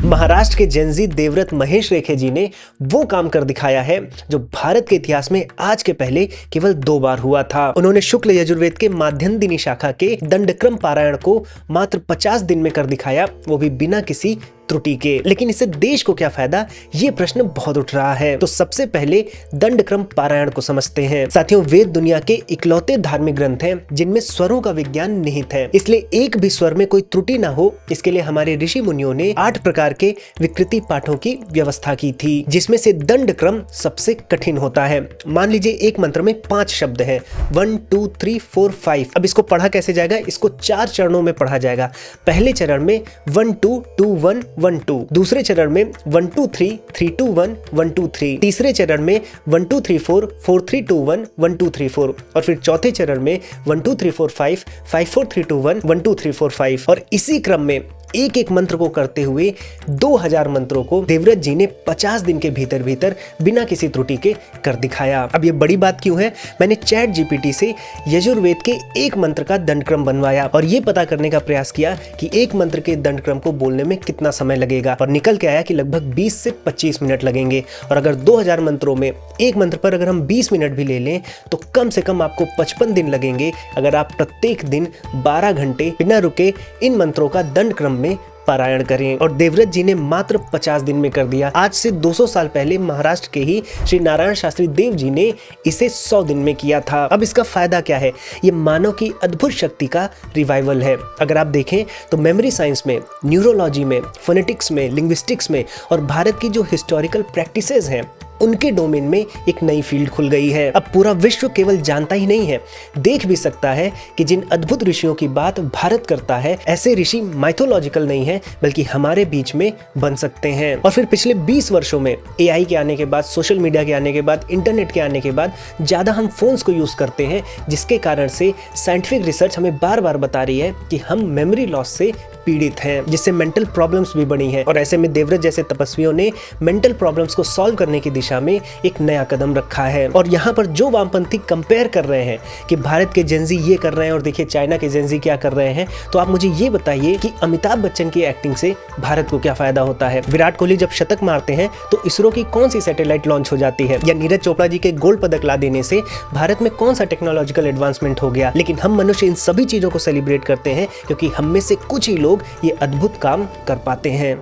महाराष्ट्र के जेनजी देवव्रत महेश रेखे जी ने वो काम कर दिखाया है जो भारत के इतिहास में आज के पहले केवल 2 बार हुआ था। उन्होंने शुक्ल यजुर्वेद के माध्यन्दिनी शाखा के दंडक्रम पारायण को मात्र 50 दिन में कर दिखाया, वो भी बिना किसी त्रुटि के। लेकिन इससे देश को क्या फायदा, ये प्रश्न बहुत उठ रहा है। तो सबसे पहले दंडक्रम पारायण को समझते हैं। साथियों, वेद दुनिया के इकलौते धार्मिक ग्रंथ हैं जिनमें स्वरों का विज्ञान निहित है, इसलिए एक भी स्वर में कोई त्रुटि ना हो, इसके लिए हमारे ऋषि मुनियों ने 8 प्रकार के विकृति पाठों की व्यवस्था की थी, जिसमें से दंडक्रम सबसे कठिन होता है। मान लीजिए एक मंत्र में 5 शब्द हैं, 1 2 3 4 5। अब इसको पढ़ा कैसे जाएगा? इसको 4 चरणों में पढ़ा जाएगा। पहले चरण में 1 2 2 1 1 2, दूसरे चरण में 1 2 3 3 2 1 1 2 3, तीसरे चरण में 1 2 3 4 4 3 2 1 1 2 3 4, और फिर चौथे चरण में 1 2 3 4 5 5 4 3 2 1 1 2 3 4 5। और इसी क्रम में एक एक मंत्र को करते हुए 2000 मंत्रों को देवव्रत जी ने 50 दिन के भीतर भीतर बिना किसी त्रुटि के कर दिखाया। अब ये बड़ी बात क्यों है? मैंने चैट जीपीटी से यजुर्वेद के एक मंत्र का दंडक्रम बनवाया और ये पता करने का प्रयास किया कि एक मंत्र के दंडक्रम को बोलने में कितना समय लगेगा, और निकल के आया कि लगभग 20 से 25 मिनट लगेंगे। और अगर 2000 मंत्रों में एक मंत्र पर अगर हम 20 मिनट भी ले लें तो कम से कम आपको 55 दिन लगेंगे अगर आप प्रत्येक दिन 12 घंटे बिना रुके इन मंत्रों का दंडक्रम में पारायण करें। और देवव्रत जी ने मात्र 50 दिन में कर दिया। आज से 200 साल पहले महाराष्ट्र के ही श्री नारायण शास्त्री देव जी ने इसे 100 दिन में किया था। अब इसका फायदा क्या है? ये मानव की अद्भुत शक्ति का रिवाइवल है। अगर आप देखें तो मेमोरी साइंस में, न्यूरोलॉजी में, फोनेटिक्स में, लिंग्विस्टिक्स में और भारत की जो हिस्टोरिकल प्रैक्टिसेस हैं उनके डोमेन में एक नई फील्ड खुल गई है। अब पूरा विश्व केवल जानता ही नहीं है, देख भी सकता है कि जिन अद्भुत ऋषियों की बात भारत करता है, ऐसे ऋषि माइथोलॉजिकल नहीं है बल्कि हमारे बीच में बन सकते हैं। और फिर पिछले 20 वर्षों में एआई के आने के बाद, सोशल मीडिया के आने के बाद, इंटरनेट के आने के बाद ज्यादा हम फोन्स को यूज करते हैं, जिसके कारण से साइंटिफिक रिसर्च हमें बार बार बता रही है कि हम मेमोरी लॉस से पीड़ित हैं, जिससे मेंटल प्रॉब्लम्स भी बढ़ी हैं। और ऐसे में देवव्रत जैसे तपस्वियों ने मेंटल प्रॉब्लम्स को सॉल्व करने की दिशा में एक नया कदम रखा है। और यहाँ पर जो वामपंथी कंपेयर कर रहे हैं कि भारत के जेनजी ये कर रहे हैं और देखिए चाइना के जेनजी क्या कर रहे हैं, तो आप मुझे ये बताइए कि अमिताभ बच्चन की एक्टिंग से भारत को क्या फायदा होता है? विराट कोहली जब शतक मारते हैं तो इसरो की कौन सी सैटेलाइट लॉन्च हो जाती है? या नीरज चोपड़ा जी के गोल्ड पदक ला देने से भारत में कौन सा टेक्नोलॉजिकल एडवांसमेंट हो गया? लेकिन हम मनुष्य इन सभी चीजों को सेलिब्रेट करते हैं क्योंकि हम में से कुछ ही लोग ये अद्भुत काम कर पाते हैं।